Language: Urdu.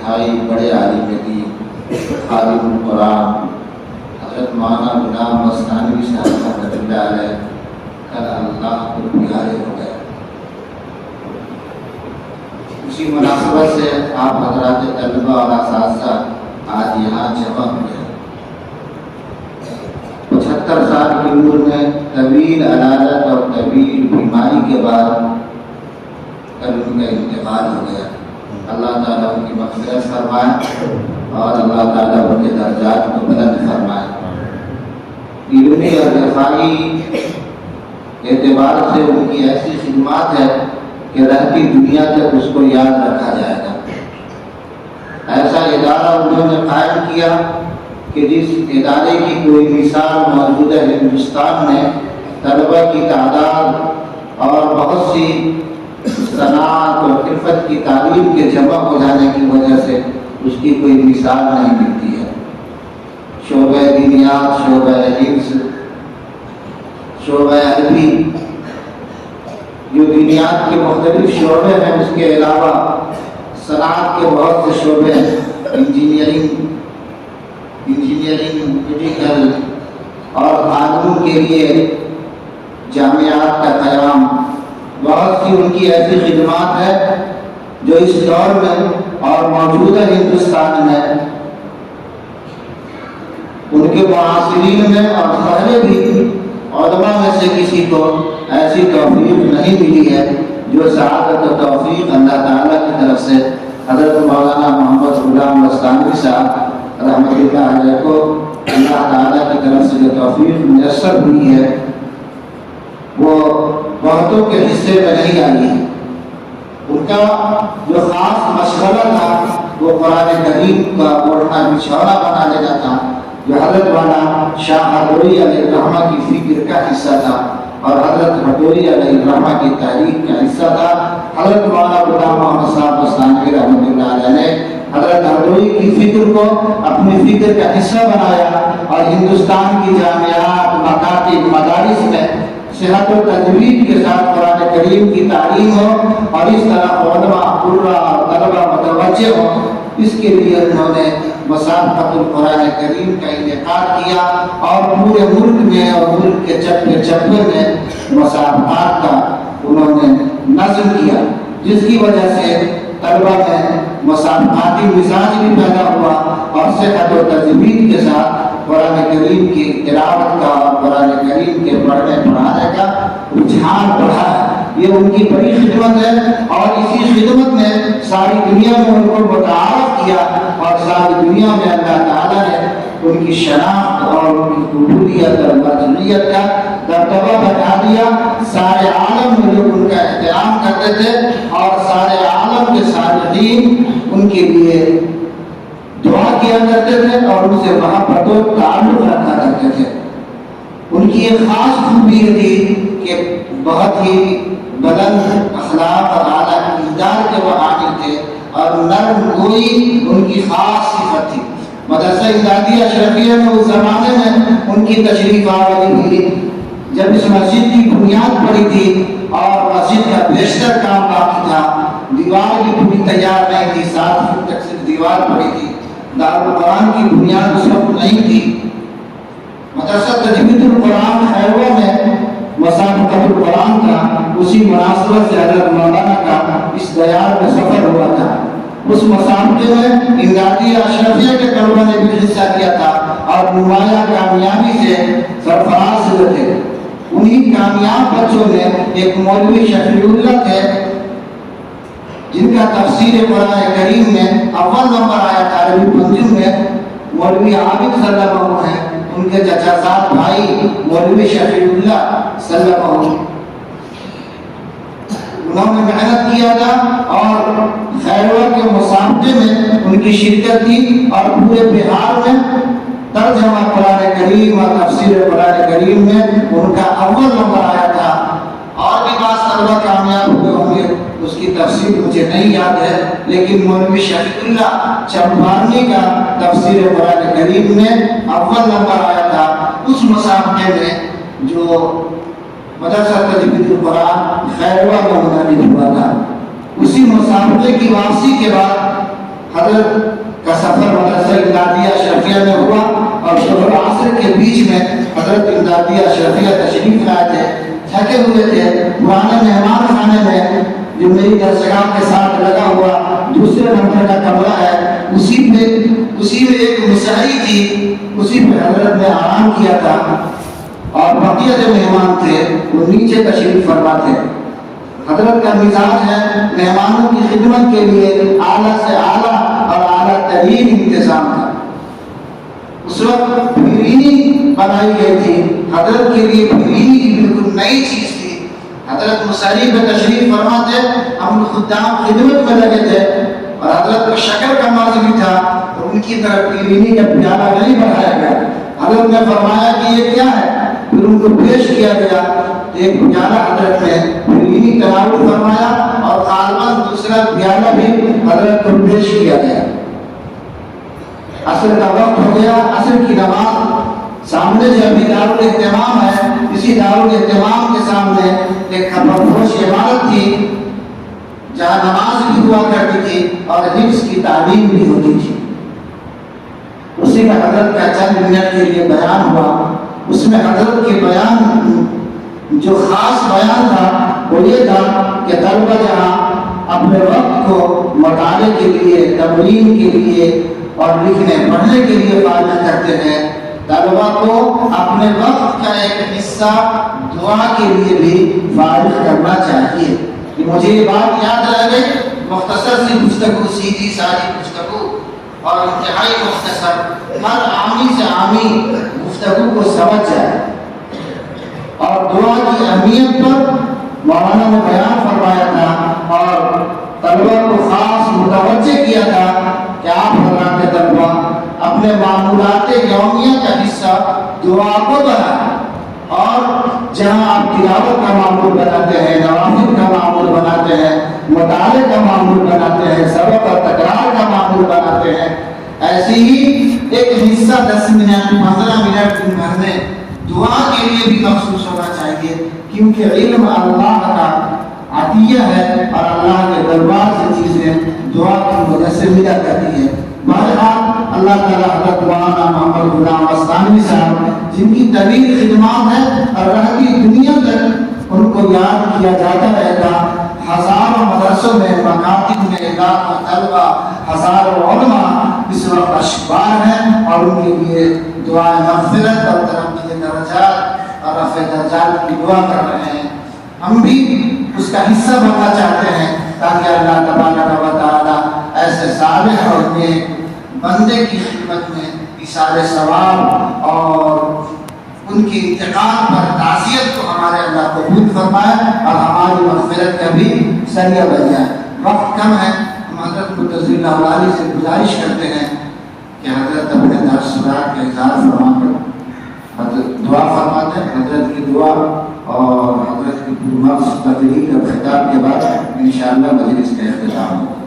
انتہائی بڑے عالم دین خادم القرآن حضرت مولانا غلام مستانوی صاحب رحمۃ اللہ علیہ کل اللہ کو پیارے ہو گئے۔ اسی مناسبت سے آپ حضرات طلبہ اور اساتذہ آج یہاں جمع ہوئے۔ 75 سال کی عمر میں طویل علالت اور طویل بیماری کے بعد کل ان کا انتقال ہو گیا۔ اللہ تعالیٰ ان کی مغفرت فرمائے اور اللہ تعالیٰ ان کے درجات کو بلند فرمائے۔ علمی اور رفاعی اعتبار سے ان کی ایسی خدمات ہے کہ رہتی دنیا تک اس کو یاد رکھا جائے گا۔ ایسا ادارہ انہوں نے قائم کیا کہ جس ادارے کی کوئی مثال موجودہ ہندوستان میں طلبہ کی تعداد اور بہت سی صنعت اور خدمت کی تعلیم کے جمع ہو جانے کی وجہ سے اس کی کوئی مثال نہیں ملتی ہے۔ شعبہ دینیات، شعبہ حفظ، شعبہ عربی، جو دینیات کے مختلف شعبے ہیں، اس کے علاوہ صنعت کے بہت سے شعبے، انجینئرنگ، میڈیکل اور قانون کے لیے جامعات کا قیام، بہت سی ان کی ایسی خدمات ہے جو اس دور میں اور موجودہ ہندوستان میں ان کے معاصرین میں اور پہلے بھی علماء میں سے کسی کو ایسی توفیق نہیں ملی ہے جو سعادت و توفیق اللہ تعالیٰ کی طرف سے حضرت مولانا محمد غلام مستانوی صاحب رحمۃ اللہ علیہ کو اللہ تعالیٰ کی طرف سے جو توفیق میسر ہوئی ہے وہ بہتوں کے حصے میں نہیں آئی ہے۔ ان کا جو خاص مشغلہ تھا وہ قرآن کریم کا اوڑھنا بچھونا بنا لینا تھا، جو حضرت مولانا شاہ ہدوری علیہ الرحمہ کی فکر کا حصہ تھا اور حضرت ہدوری علیہ الرحمہ کی تحریک کا حصہ تھا۔ حضرت مولانا غلام محمد صاحب مستانوی رحمۃ اللہ علیہ نے حضرت ہدوری کی فکر کو اپنی فکر کا حصہ بنایا اور ہندوستان کی جامعات، مکاتب، مدارس میں صحت و تجوید کے ساتھ قرآن کریم کی تعلیم ہو اور اس طرح علماء، قراء اور طلبہ متوجہ ہوں، اس کے لیے انہوں نے مسابقۃ القرآن کریم کا انعقاد کیا اور پورے ملک میں اور ملک کے چپے چپے میں مسابقات کا انہوں نے نظم کیا، جس کی وجہ سے طلبہ میں مسابقاتی مزاج بھی پیدا ہوا اور صحت و تجوید کے ساتھ قرآن کریم کی تلاوت کا اور قرآن کریم کے پڑھنے پڑھانے کا رجحان بڑھا ہے۔ یہ ان کی بڑی خدمت ہے اور اسی خدمت نے ساری دنیا میں ان کو متعارف کیا اور ساری دنیا میں اللہ تعالیٰ نے ان کی شناخت اور ان کی قبولیت اور مرجعیت کا دبدبہ بتا دیا۔ سارے عالم میں لوگ ان کا احترام کرتے تھے اور سارے عالم کے صالحین ان کے لیے دعا کیا کرتے تھے اور ان سے محبت و تعلق رکھا کرتے تھے۔ ان کی ایک خاص خوبی یہ تھی کہ بہت ہی بلند اخلاق اور اعلیٰ کردار کے وہ حامل تھے اور نرم گوئی ان کی خاص صفت تھی۔ مدرسہ امدادیہ اشرفیہ میں اس زمانے میں ان کی تشریف آوری ہوئی جب اس مسجد کی بنیاد پڑی تھی اور مسجد کا بیشتر کام باقی تھا، دیوار بھی پوری تیار نہیں تھی، 7 فٹ تک صرف دیوار پڑی تھی، دارالقرآن کی بنیاد اس وقت نہیں تھی۔ مدرسہ تجوید القرآن خیروہ میں مسابقۃ القرآن کا اسی مناسبت سے حضرت مولانا کا اس دیار میں سفر ہوا تھا۔ اس مسابقے میں امدادیہ اشرفیہ کے طلبہ نے بھی حصہ کیا تھا اور نمایاں کامیابی سے سرفراز ہوئے تھے۔ انہی کامیاب بچوں میں ایک مولوی شفیع اللہ تھے جن کا تفسیر قرآن کریم میں اول نمبر آیا تھا عربی منظوم میں۔ مولوی عابد صلی اللہ علیہ وسلم ہیں، ان کے چچا زاد بھائی مولوی شفیع اللہ صلی اللہ علیہ وسلم، انہوں نے محنت کیا تھا اور خیروہ کے مسابقے میں ان کی شرکت تھی اور پورے بہار میں ترجمہ قرآن کریم اور تفسیر قرآن کریم میں ان کا اول نمبر آیا تھا۔ اور بھی بعض طلبہ کامیاب ہوئے ہوں گے، اس کی تفسیر مجھے نہیں یاد ہے، لیکن مولوی شفیع اللہ چمپارنی کا تفسیر قرآن کریم میں اول نمبر آیا تھا۔ اس مسابقے میں جو مدرسہ تجوید القرآن خیروہ میں منعقد ہوا تھا، اسی مسابقے کی واپسی کے بعد حضرت کا سفر مدرسہ امدادیہ اشرفیہ میں ہوا اور ظہر عصر کے بیچ میں حضرت امدادیہ اشرفیہ تشریف لائے تھے، تھکے ہوئے تھے، پرانے مہمان خانے میں جو میری درسگاہ کے ساتھ لگا ہوا دوسرے نمبر کا کمرہ ہے، اسی میں ایک مسائی تھی، اسی پہ حضرت نے آرام کیا تھا اور بقیہ جو مہمان تھے وہ نیچے تشریف فرما تھے۔ حضرت کا مزاج ہے مہمانوں کی خدمت کے لیے اعلیٰ سے اعلیٰ اور اعلیٰ ترین انتظام کا۔ اس وقت بریانی بنائی گئی تھی، حضرت کے لیے بریانی بالکل نئی چیز تھی۔ حضرت مساری پہ تشریف فرما تھے، ہم خدام خدمت میں لگے تھے اور حضرت کو شکر کا مرض بھی تھا تو ان کی طرف بریانی کا پیالہ نہیں بڑھایا گیا۔ حضرت نے فرمایا کہ یہ کیا ہے، پھر ان کو پیش کیا گیا، ایک پیالہ حضرت نے بریانی تناول فرمایا اور غالباً دوسرا پیالہ بھی حضرت کو پیش کیا گیا۔ عصر کا وقت ہو گیا، عصر کی نماز سامنے جو ابھی دارالاہتمام ہے، اسی دارالاہتمام کے سامنے ایک خبرپوش عمارت تھی جہاں نماز بھی ہوا کرتی تھی اور حفظ کی تعلیم بھی ہوتی تھی۔ اسی میں حضرت کا چند منٹ کے لیے بیان ہوا۔ اس میں حضرت کے بیان جو خاص بیان تھا وہ یہ تھا کہ طلبہ جہاں اپنے وقت کو مطالعے کے لیے، تمرین کے لیے اور لکھنے پڑھنے کے لیے فارغ کرتے ہیں، طلبہ کو اپنے وقت کا ایک حصہ دعا کے لیے بھی فارغ کرنا چاہیے۔ کہ مجھے یہ بات یاد رہ گئی، مختصر سی گفتگو، سیدھی ساری گفتگو اور انتہائی مختصر، ہر عامی سے عامی گفتگو کو سمجھ جائے۔ اور دعا کی اہمیت پر مولانا نے بیان فرمایا تھا اور طلبہ کو خاص متوجہ کیا تھا کہ آپ حضرات طلبہ اپنے معمولات یومیہ کا حصہ دعا کو بنائیں، اور جہاں آپ تلاوت کا معمول بناتے ہیں، نوافل کا معمول بناتے ہیں، مطالعے کا معمول بناتے ہیں، سبق اور تکرار کا معمول بناتے ہیں، ایسے ہی ایک حصہ 10 منٹ 15 منٹ دن بھر میں دعا کے لیے بھی مخصوص ہونا چاہیے، کیونکہ علم اللہ کا عطیہ ہے اور اللہ کے دربار سے چیزیں دعا کی وجہ سے ملا کرتی ہے۔ بہرحال اللہ تعالیٰ حضرت مولانا محمد غلام مستانوی صاحب جن کی طویل خدمات ہے اور رہتی دنیا تک ان کو یاد کیا جاتا رہے گا۔ ہزاروں مدرسوں میں، مکاتب میں، لاکھوں طلبہ، ہزاروں علماء اس وقت اشبار ہیں اور ان کے لیے دعائیں مغفرت اور ترقی درجات اور رفع درجات کی دعا کر رہے ہیں۔ ہم بھی اس کا حصہ بننا چاہتے ہیں تاکہ اللہ تبارک و تعالیٰ ایسے صالح اور نیک بندے کی خدمت میں ایصال ثواب اور ان کی انتقال پر تعزیت کو ہمارے اللہ قبول فرمائے اور ہماری مغفرت کا بھی ذریعہ بن جائے۔ وقت کم ہے، ہم حضرت متضی اللہ علیہ سے گزارش کرتے ہیں کہ حضرت اپنے تاثرات کا اظہار فرما کر حضرت دعا فرماتے ہیں۔ حضرت کی دعا اور حضرت کی پرمغز تقریر اور خطاب کے بعد انشاءاللہ مجلس کا اختتام ہوگا۔